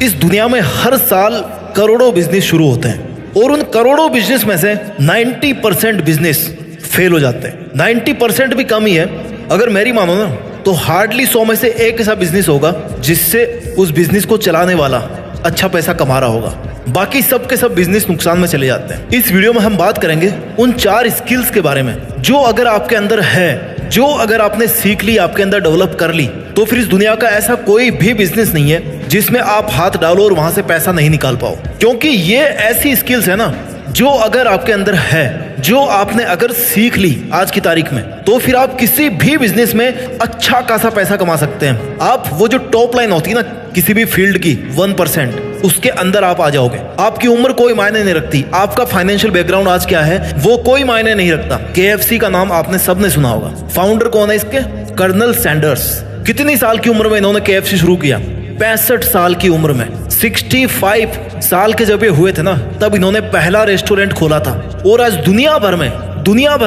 इस दुनिया में हर साल करोड़ों बिजनेस शुरू होते हैं और उन करोड़ों बिजनेस में से 90% बिजनेस फेल हो जाते हैं। 90% भी कम ही है। अगर मेरी मानो ना तो हार्डली 100 में से एक ऐसा बिजनेस होगा जिससे उस बिजनेस को चलाने वाला अच्छा पैसा कमा रहा होगा। बाकी सब के सब बिजनेस नुकसान में चले जाते हैं। इस वीडियो में हम बात करेंगे उन 4 स्किल्स के बारे में जो अगर आपके अंदर है, जो अगर आपने सीख ली, आपके अंदर डेवलप कर ली, तो फिर इस दुनिया का ऐसा कोई भी बिजनेस नहीं है जिसमें आप हाथ डालो और वहां से पैसा नहीं निकाल पाओ। क्योंकि ये ऐसी स्किल्स है ना जो अगर आपके अंदर है, जो आपने अगर सीख ली आज की तारीख में, तो फिर आप किसी भी बिजनेस में अच्छा खासा पैसा कमा सकते हैं। आप वो जो टॉप लाइन होती है ना किसी भी फील्ड की 1%, उसके अंदर आप आ जाओगे। आपकी उम्र कोई मायने नहीं रखती, आपका फाइनेंशियल बैकग्राउंड आज क्या है वो कोई मायने नहीं रखता। KFC का नाम आपने सबने सुना होगा। फाउंडर कौन है इसके? Colonel Sanders. कितनी साल की उम्र में इन्होंने KFC शुरू किया? 65 साल की उम्र में। 65 साल के जब ये हुए थे ना तब इन्होंने पहला रेस्टोरेंट खोला था। और आज दुनिया भर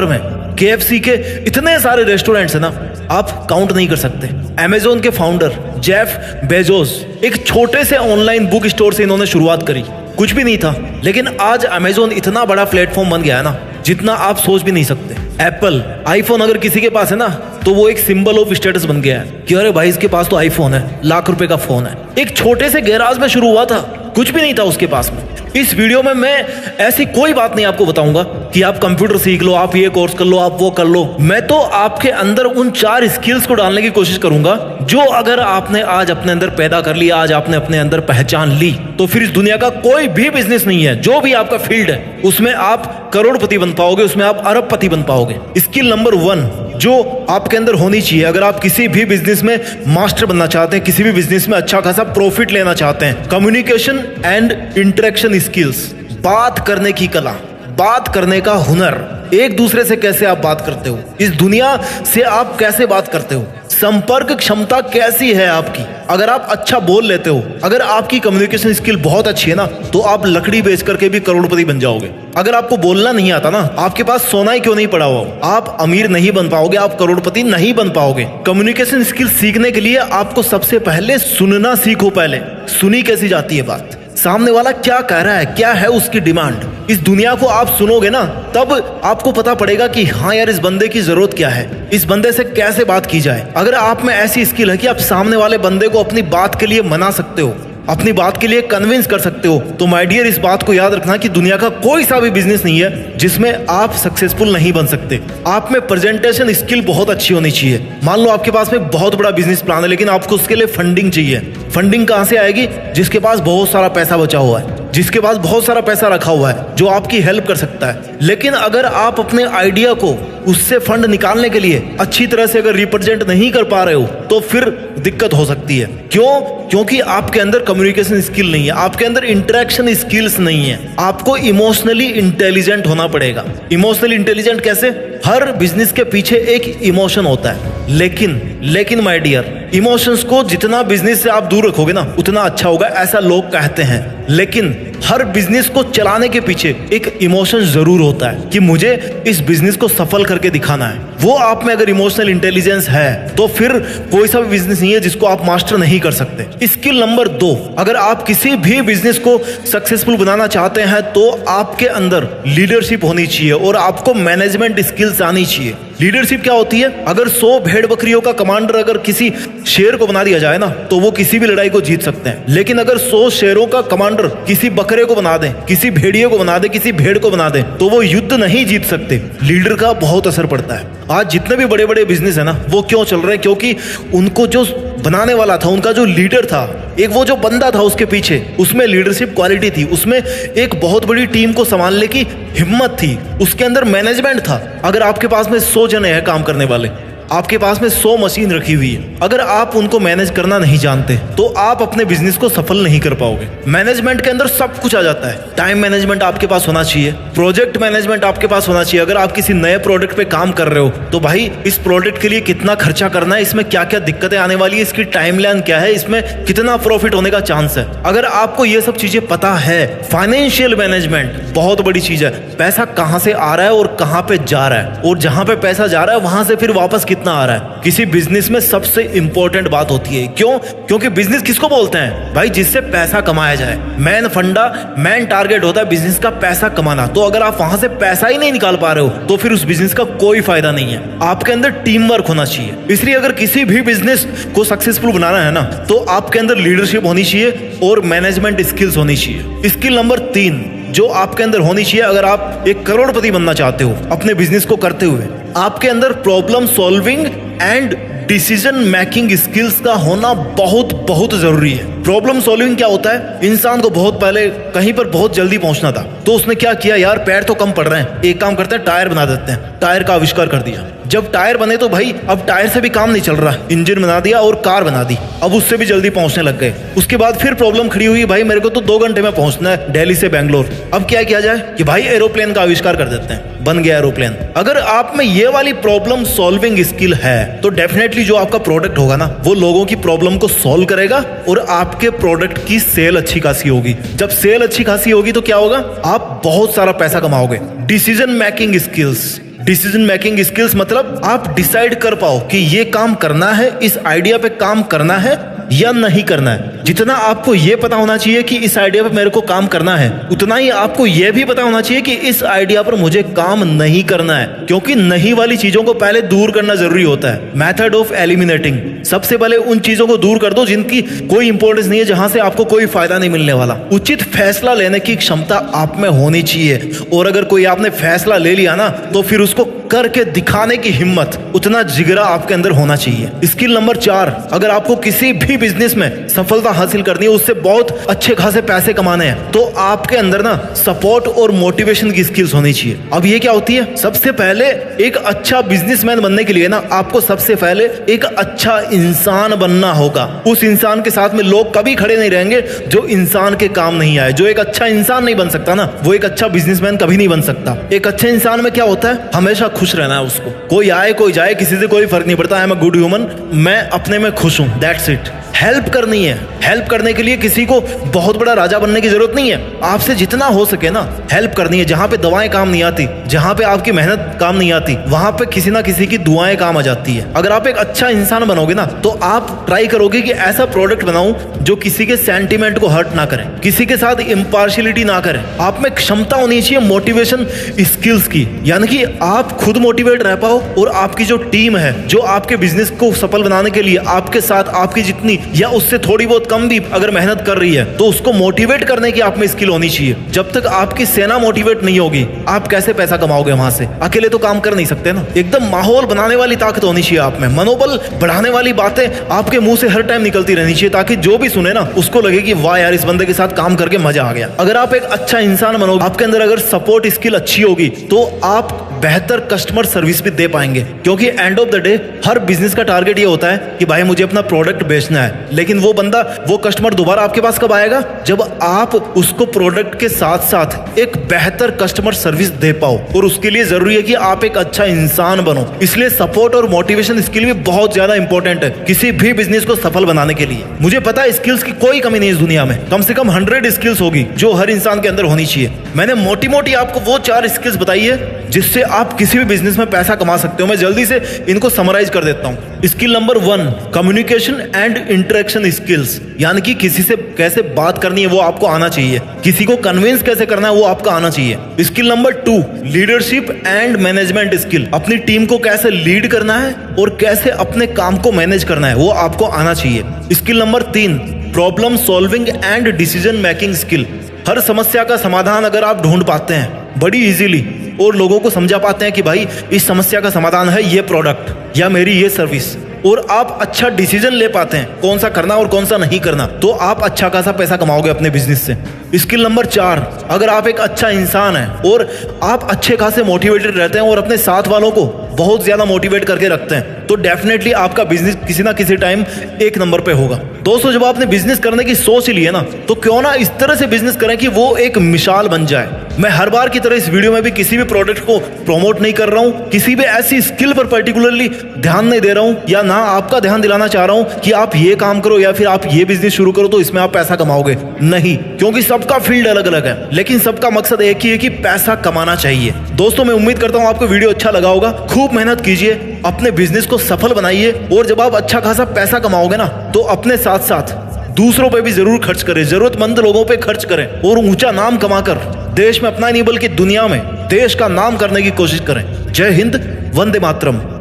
में KFC के इतने सारे रेस्टोरेंट्स है ना आप काउंट नहीं कर सकते। Amazon के फाउंडर जेफ बेजोस एक छोटे से ऑनलाइन बुक स्टोर से इन्होंने शुरुआत करी, कुछ भी नहीं था, लेकिन आज Amazon इतना बड़ा प्लेटफॉर्म बन गया है ना जितना आप सोच भी नहीं सकते। एप्पल आईफोन अगर किसी के पास है ना तो वो एक सिंबल ऑफ स्टेटस बन गया है कि अरे भाई इसके पास तो आईफोन है, लाख रुपए का फोन है। एक छोटे से गैराज में शुरू हुआ था, कुछ भी नहीं था उसके पास में। इस वीडियो में मैं ऐसी कोई बात नहीं आपको बताऊंगा कि आप कंप्यूटर सीख लो, आप ये कोर्स कर लो, आप वो कर लो। मैं तो आपके अंदर उन 4 स्किल्स को डालने की कोशिश करूंगा जो अगर आपने आज अपने अंदर पैदा कर लिया, आज आपने अपने अंदर पहचान ली, तो फिर इस दुनिया का कोई भी बिजनेस नहीं है, जो भी आपका फील्ड है उसमें आप करोड़पति बन पाओगे, उसमें आप अरबपति बन पाओगे। स्किल नंबर 1 जो आपके अंदर होनी चाहिए अगर आप किसी भी बिजनेस में मास्टर बनना चाहते हैं, किसी भी बिजनेस में अच्छा खासा प्रॉफिट लेना चाहते हैं, कम्युनिकेशन एंड इंटरेक्शन स्किल्स। बात करने की कला, बात करने का हुनर। एक दूसरे से कैसे आप बात करते हो, इस दुनिया से आप कैसे बात करते हो, संपर्क क्षमता कैसी है आपकी। अगर आप अच्छा बोल लेते हो, अगर आपकी कम्युनिकेशन स्किल बहुत अच्छी है ना तो आप लकड़ी बेच करके भी करोड़पति बन जाओगे। अगर आपको बोलना नहीं आता ना, आपके पास सोना ही क्यों नहीं पड़ा हो, आप अमीर नहीं बन पाओगे, आप करोड़पति नहीं बन पाओगे। कम्युनिकेशन स्किल सीखने के लिए आपको सबसे पहले सुनना सीखो। पहले सुनी कैसी जाती है बात, सामने वाला क्या कह रहा है, क्या है उसकी डिमांड। इस दुनिया को आप सुनोगे ना तब आपको पता पड़ेगा कि हाँ यार इस बंदे की जरूरत क्या है, इस बंदे से कैसे बात की जाए। अगर आप में ऐसी स्किल है कि आप सामने वाले बंदे को अपनी बात के लिए मना सकते हो, अपनी बात के लिए कन्विंस कर सकते हो, तो माय डियर इस बात को याद रखना कि दुनिया का कोई सा भी बिजनेस नहीं है जिसमें आप सक्सेसफुल नहीं बन सकते। आप में प्रेजेंटेशन स्किल बहुत अच्छी होनी चाहिए। मान लो आपके पास में बहुत बड़ा बिजनेस प्लान है लेकिन आपको उसके लिए फंडिंग चाहिए। फंडिंग कहां से आएगी? जिसके पास बहुत सारा पैसा बचा हुआ है, जिसके पास बहुत सारा पैसा रखा हुआ है, जो आपकी हेल्प कर सकता है। लेकिन अगर आप अपने आइडिया को उससे फंड निकालने के लिए अच्छी तरह से अगर रिप्रेजेंट नहीं कर पा रहे हो तो फिर दिक्कत हो सकती है। क्यों? क्योंकि आपके अंदर कम्युनिकेशन स्किल नहीं है, आपके अंदर इंटरेक्शन स्किल्स नहीं है। आपको इमोशनली इंटेलिजेंट होना पड़ेगा। इमोशनली इंटेलिजेंट कैसे? हर बिजनेस के पीछे एक इमोशन होता है, लेकिन माय डियर इमोशंस को जितना बिजनेस से आप दूर रखोगे ना उतना अच्छा होगा, ऐसा लोग कहते हैं। लेकिन हर बिजनेस को चलाने के पीछे एक इमोशन जरूर होता है कि मुझे इस बिजनेस को सफल करके दिखाना है। वो आप में अगर इमोशनल इंटेलिजेंस है तो फिर कोई सा भी बिजनेस नहीं है जिसको आप मास्टर नहीं कर सकते। स्किल नंबर 2 अगर आप किसी भी बिजनेस को सक्सेसफुल बनाना चाहते हैं तो आपके अंदर लीडरशिप होनी चाहिए और आपको मैनेजमेंट स्किल्स आनी चाहिए। लीडरशिप क्या होती है? अगर 100 भेड़ बकरियों का कमांडर अगर किसी शेर को बना दिया जाए ना तो वो किसी भी लड़ाई को जीत सकते हैं। लेकिन अगर 100 शेरों का कमांडर किसी बकरे को बना दें, किसी भेड़िए को बना दें, किसी भेड़ को बना दें तो वो युद्ध नहीं जीत सकते। लीडर का बहुत असर पड़ता है। आज जितने भी बड़े बड़े बिजनेस है ना वो क्यों चल रहे हैं? क्योंकि उनको जो बनाने वाला था, उनका जो लीडर था, एक वो जो बंदा था उसके पीछे, उसमें लीडरशिप क्वालिटी थी, उसमें एक बहुत बड़ी टीम को संभालने की हिम्मत थी, उसके अंदर मैनेजमेंट था। अगर आपके पास में 100 जने हैं काम करने वाले, आपके पास में 100 मशीन रखी हुई है, अगर आप उनको मैनेज करना नहीं जानते तो आप अपने बिजनेस को सफल नहीं कर पाओगे। मैनेजमेंट के अंदर सब कुछ आ जाता है। टाइम मैनेजमेंट आपके पास होना चाहिए, प्रोजेक्ट मैनेजमेंट आपके पास होना चाहिए। अगर आप किसी नए प्रोडक्ट पे काम कर रहे हो तो भाई इस प्रोडक्ट के लिए कितना खर्चा करना है, इसमें क्या क्या दिक्कतें आने वाली है, इसकी टाइमलाइन क्या है, इसमें कितना प्रॉफिट होने का चांस है। अगर आपको ये सब चीजें पता है, फाइनेंशियल मैनेजमेंट बहुत बड़ी चीज है। पैसा कहां से आ रहा है और कहां पे जा रहा है, और जहां पे पैसा जा रहा है वहां से फिर वापस कितना आ रहा है। किसी बिजनेस में सबसे इंपॉर्टेंट बात होती है, क्यों? क्योंकि बिजनेस किसको बोलते हैं भाई? जिससे पैसा कमाया जाए। मेन फंडा, मेन टारगेट होता है बिजनेस का पैसा कमाना। तो अगर आप वहां से पैसा ही नहीं निकाल पा रहे हो तो फिर उस बिजनेस का कोई फायदा नहीं है। आपके अंदर टीम वर्क होना चाहिए। इसलिए अगर किसी भी बिजनेस को सक्सेसफुल बनाना है ना, तो आपके अंदर लीडरशिप होनी चाहिए और मैनेजमेंट स्किल्स होनी चाहिए। स्किल नंबर 3 जो आपके अंदर होनी चाहिए, अगर आप एक करोड़पति बनना चाहते हो अपने बिजनेस को करते हुए, आपके अंदर problem solving and decision making skills का होना बहुत बहुत जरूरी है। प्रॉब्लम सॉल्विंग क्या होता है? इंसान को बहुत पहले कहीं पर बहुत जल्दी पहुंचना था, तो उसने क्या किया, यार पैर तो कम पड़ रहे हैं, एक काम करते हैं टायर बना देते हैं। टायर का आविष्कार कर दिया। जब टायर बने तो भाई अब टायर से भी काम नहीं चल रहा, इंजन बना दिया और कार बना दी, अब उससे भी जल्दी पहुंचने लग गए। उसके बाद फिर प्रॉब्लम खड़ी हुई, भाई मेरे को तो 2 घंटे में पहुंचना है दिल्ली से बेंगलोर। अब क्या किया जाए कि भाई एरोप्लेन का आविष्कार कर देते हैं, बन गया एरोप्लेन। अगर आप में ये वाली प्रॉब्लम सॉल्विंग स्किल है तो डेफिनेटली जो आपका प्रोडक्ट होगा ना, वो लोगों की प्रॉब्लम को सॉल्व करेगा और आपके प्रोडक्ट की सेल अच्छी खासी होगी। जब सेल अच्छी खासी होगी तो क्या होगा? आप बहुत सारा पैसा कमाओगे। Decision making skills, decision making skills मतलब आप डिसाइड कर पाओ कि ये काम करना है, इस आइडिया पे काम करना है या नहीं करना है। जितना आपको ये पता होना चाहिए कि इस आइडिया पे मेरे को काम करना है, उतना ही आपको ये भी पता होना चाहिए कि इस आइडिया पर मुझे काम नहीं करना है, क्योंकि नहीं वाली चीजों को पहले दूर करना जरूरी होता है। मेथड ऑफ एलिमिनेटिंग, सबसे पहले उन चीजों को दूर कर दो जिनकी कोई इंपॉर्टेंस नहीं है, जहां से आपको कोई फायदा नहीं मिलने वाला। उचित फैसला लेने की क्षमता आप में होनी चाहिए, और अगर कोई आपने फैसला ले लिया ना, तो फिर उसको करके दिखाने की हिम्मत, उतना जिगरा आपके अंदर होना चाहिए। स्किल नंबर 4, अगर आपको किसी भी बिजनेस में सफलता हासिल करनी है, उससे बहुत अच्छे खासे पैसे कमाने हैं, तो आपके अंदर ना सपोर्ट और मोटिवेशन की स्किल्स होनी चाहिए। अब ये क्या होती है? सबसे पहले एक अच्छा बिजनेसमैन बनने के लिए ना, आपको सबसे पहले एक अच्छा इंसान बनना होगा। उस इंसान के साथ में लोग कभी खड़े नहीं रहेंगे जो इंसान के काम नहीं आए। जो एक अच्छा इंसान नहीं बन सकता ना, वो एक अच्छा बिजनेसमैन कभी नहीं बन सकता। एक अच्छे इंसान में क्या होता है? हमेशा खुश रहना है उसको। कोई आए कोई जाए, किसी से कोई फर्क नहीं पड़ता। I am a good human, मैं अपने में खुश हूं, दैट्स इट। हेल्प करनी है। हेल्प करने के लिए किसी को बहुत बड़ा राजा बनने की जरूरत नहीं है। आपसे जितना हो सके ना हेल्प करनी है। जहां पे दवाएं काम नहीं आती, जहां पे आपकी मेहनत काम नहीं आती, वहां पे किसी ना किसी की दुआएं काम आ जाती है। अगर आप एक अच्छा इंसान बनोगे ना, तो आप ट्राई करोगे कि ऐसा प्रोडक्ट बनाऊं जो किसी के सेंटीमेंट को हर्ट ना करे, किसी के साथ इम्पार्शियलिटी ना करे। आप में क्षमता होनी चाहिए मोटिवेशन स्किल्स की, यानी कि आप खुद मोटिवेट रह पाओ और आपकी जो टीम है, जो आपके बिजनेस को सफल बनाने के लिए आपके साथ आपकी जितनी या उससे थोड़ी बहुत कम भी अगर मेहनत कर रही है, तो उसको मोटिवेट करने की आप में स्किल होनी चाहिए। जब तक आपकी सेना मोटिवेट नहीं होगी, आप कैसे पैसा कमाओगे वहां से? अकेले तो काम कर नहीं सकते ना। एकदम माहौल बनाने वाली ताकत होनी चाहिए आप में। मनोबल बढ़ाने वाली बातें आपके मुंह से हर टाइम निकलती रहनी चाहिए, ताकि जो भी सुने ना उसको लगे कि वाह यार, इस बंदे के साथ काम करके मजा आ गया। अगर आप एक अच्छा इंसान बनोगे, आपके अंदर अगर सपोर्ट स्किल अच्छी होगी, तो आप बेहतर कस्टमर सर्विस भी दे पाएंगे। क्योंकि end of the day her business का टारगेट ये होता है कि भाई मुझे अपना प्रोडक्ट बेचना है, लेकिन वो बंदा, वो कस्टमर दोबारा आपके पास कब आएगा? जब आप उसको प्रोडक्ट के साथ साथ एक बेहतर कस्टमर सर्विस दे पाओ। और उसके लिए जरूरी है कि आप एक अच्छा इंसान बनो। इसलिए सपोर्ट और मोटिवेशन स्किल भी बहुत ज्यादा इंपॉर्टेंट है किसी भी बिजनेस को सफल बनाने के लिए। मुझे पता है स्किल्स की कोई कमी नहीं इस दुनिया में, कम से कम 100 स्किल्स होगी जो हर इंसान के अंदर होनी चाहिए। मैंने मोटी मोटी आपको वो 4 स्किल्स बताई है जिससे आप किसी भी बिजनेस में पैसा कमा सकते हो। मैं जल्दी से इनको समराइज कर देता हूं। Skill number 1, communication and interaction skills, यानी कि किसी से कैसे बात करनी है वो आपको आना चाहिए, किसी को कन्विंस कैसे करना है वो आपको आना चाहिए। Skill number 2, leadership and management skill, अपनी टीम को कैसे लीड करना है और कैसे अपने काम को मैनेज करना है वो आपको आना चाहिए। Skill number 3, problem solving and decision making skill, हर समस्या का समाधान अगर आप ढूंढ पाते हैं बड़ी इजीली और लोगों को समझा पाते हैं कि भाई इस समस्या का समाधान है ये प्रोडक्ट या मेरी ये सर्विस, और आप अच्छा डिसीजन ले पाते हैं कौन सा करना और कौन सा नहीं करना, तो आप अच्छा खासा पैसा कमाओगे अपने बिजनेस से। स्किल नंबर 4, अगर आप एक अच्छा इंसान हैं और आप अच्छे खासे मोटिवेटेड रहते हैं और अपने साथ वालों को बहुत ज्यादा मोटिवेट करके रखते हैं, तो डेफिनेटली आपका बिजनेस किसी ना किसी टाइम 1 नंबर पे होगा। दोस्तों, जब आपने बिजनेस करने की सोच ली है ना, तो क्यों ना इस तरह से बिजनेस करें कि वो एक मिसाल बन जाए। मैं हर बार की तरह इस वीडियो में भी किसी भी प्रोडक्ट को प्रमोट नहीं कर रहा हूं, किसी भी ऐसी स्किल पर पर्टिकुलरली ध्यान नहीं दे रहा हूं, या ना आपका ध्यान दिलाना चाह रहा हूं कि आप ये काम करो या फिर आप ये बिजनेस शुरू करो तो इसमें आप पैसा कमाओगे। नहीं, क्योंकि सबका फील्ड अलग अलग है, लेकिन सबका मकसद एक ही है कि पैसा कमाना चाहिए। दोस्तों, मैं उम्मीद करता हूं आपको वीडियो अच्छा लगा होगा। खूब मेहनत कीजिए, अपने बिजनेस को सफल बनाइए। और जब आप अच्छा खासा पैसा कमाओगे ना, तो अपने साथ साथ दूसरों पे भी जरूर खर्च करें, जरूरतमंद लोगों पे खर्च करें और ऊंचा नाम कमाकर देश में अपना नहीं बल्कि दुनिया में देश का नाम करने की कोशिश करें। जय हिंद, वंदे मातरम।